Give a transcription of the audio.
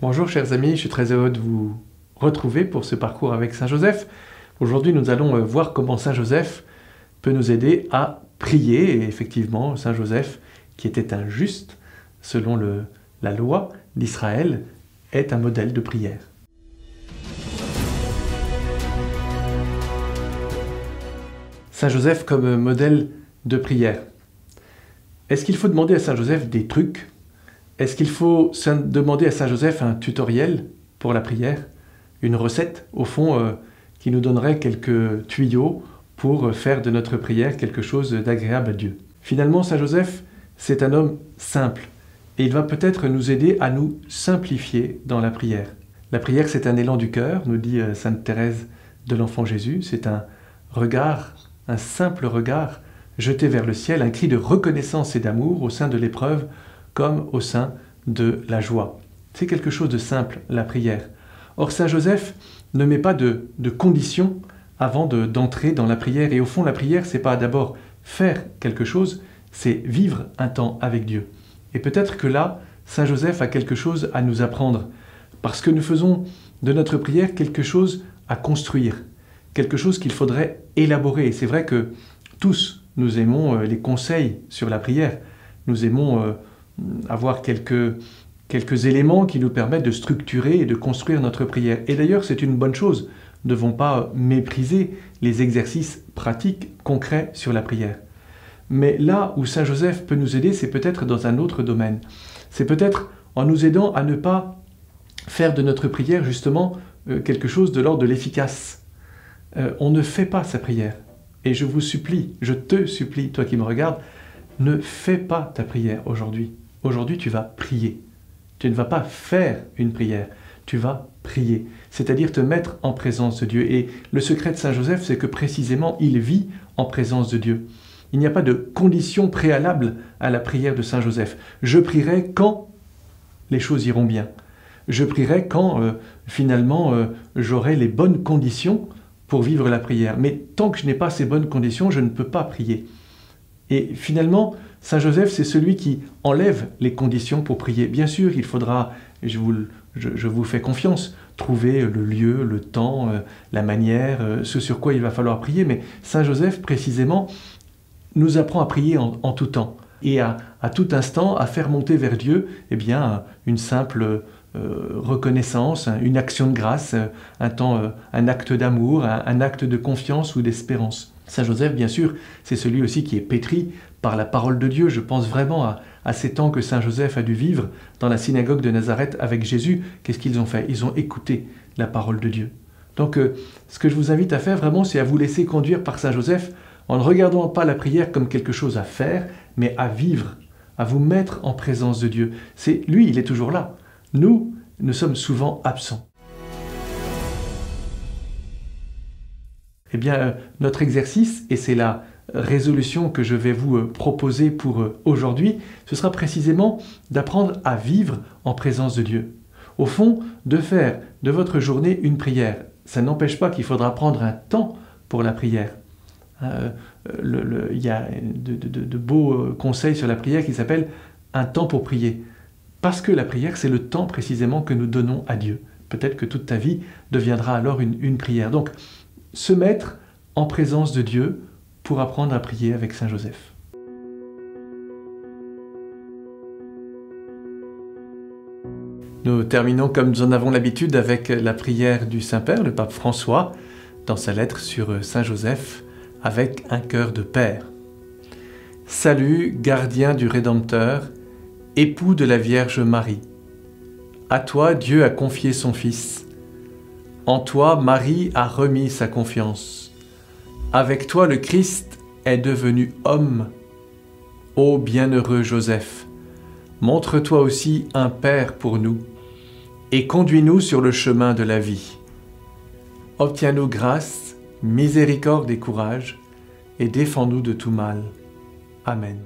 Bonjour chers amis, je suis très heureux de vous retrouver pour ce parcours avec Saint Joseph. Aujourd'hui nous allons voir comment Saint Joseph peut nous aider à prier. Et effectivement, Saint Joseph, qui était un juste selon la loi d'Israël, est un modèle de prière. Saint Joseph comme modèle de prière. Est-ce qu'il faut demander à Saint Joseph des trucs ? Est-ce qu'il faut demander à Saint Joseph un tutoriel pour la prière ? Une recette, au fond, qui nous donnerait quelques tuyaux pour faire de notre prière quelque chose d'agréable à Dieu. Finalement, Saint Joseph, c'est un homme simple. Et il va peut-être nous aider à nous simplifier dans la prière. La prière, c'est un élan du cœur, nous dit Sainte Thérèse de l'Enfant Jésus. C'est un regard, un simple regard jeté vers le ciel, un cri de reconnaissance et d'amour au sein de l'épreuve comme au sein de la joie. C'est quelque chose de simple, la prière. Or, Saint Joseph ne met pas de conditions avant d'entrer dans la prière. Et au fond, la prière, c'est pas d'abord faire quelque chose, c'est vivre un temps avec Dieu. Et peut-être que là, Saint Joseph a quelque chose à nous apprendre, parce que nous faisons de notre prière quelque chose à construire, quelque chose qu'il faudrait élaborer. Et c'est vrai que tous, nous aimons les conseils sur la prière. Nous aimons avoir quelques éléments qui nous permettent de structurer et de construire notre prière. Et d'ailleurs, c'est une bonne chose. Nous ne devons pas mépriser les exercices pratiques, concrets sur la prière. Mais là où Saint Joseph peut nous aider, c'est peut-être dans un autre domaine. C'est peut-être en nous aidant à ne pas faire de notre prière justement quelque chose de l'ordre de l'efficace. On ne fait pas sa prière. Et je vous supplie, je te supplie, toi qui me regardes, ne fais pas ta prière aujourd'hui. Aujourd'hui, tu vas prier. Tu ne vas pas faire une prière, tu vas prier. C'est-à-dire te mettre en présence de Dieu. Et le secret de Saint Joseph, c'est que précisément, il vit en présence de Dieu. Il n'y a pas de condition préalable à la prière de Saint Joseph. Je prierai quand les choses iront bien. Je prierai quand, finalement, j'aurai les bonnes conditions pour vivre la prière. Mais tant que je n'ai pas ces bonnes conditions, je ne peux pas prier. Et finalement, Saint Joseph, c'est celui qui enlève les conditions pour prier. Bien sûr, il faudra, je vous fais confiance, trouver le lieu, le temps, la manière, ce sur quoi il va falloir prier. Mais Saint Joseph, précisément, nous apprend à prier en tout temps. Et à tout instant, à faire monter vers Dieu une simple reconnaissance, une action de grâce, un acte d'amour, un acte de confiance ou d'espérance. Saint Joseph, bien sûr, c'est celui aussi qui est pétri par la parole de Dieu. Je pense vraiment à ces temps que Saint Joseph a dû vivre dans la synagogue de Nazareth avec Jésus. Qu'est-ce qu'ils ont fait ? Ils ont écouté la parole de Dieu. Donc, ce que je vous invite à faire vraiment, c'est à vous laisser conduire par Saint Joseph en ne regardant pas la prière comme quelque chose à faire, mais à vivre, à vous mettre en présence de Dieu. Lui, il est toujours là. Nous sommes souvent absents. Eh bien, notre exercice, et c'est la résolution que je vais vous proposer pour aujourd'hui, ce sera précisément d'apprendre à vivre en présence de Dieu. Au fond, de faire de votre journée une prière. Ça n'empêche pas qu'il faudra prendre un temps pour la prière. Il y a de beaux conseils sur la prière qui s'appellent « un temps pour prier ». Parce que la prière, c'est le temps précisément que nous donnons à Dieu. Peut-être que toute ta vie deviendra alors une prière. Donc, se mettre en présence de Dieu pour apprendre à prier avec Saint Joseph. Nous terminons comme nous en avons l'habitude avec la prière du Saint-Père, le pape François, dans sa lettre sur Saint Joseph, avec un cœur de Père. Salut, gardien du Rédempteur, époux de la Vierge Marie. À toi, Dieu a confié son Fils. En toi, Marie a remis sa confiance. Avec toi, le Christ est devenu homme. Ô bienheureux Joseph, montre-toi aussi un Père pour nous et conduis-nous sur le chemin de la vie. Obtiens-nous grâce, miséricorde et courage, et défends-nous de tout mal. Amen.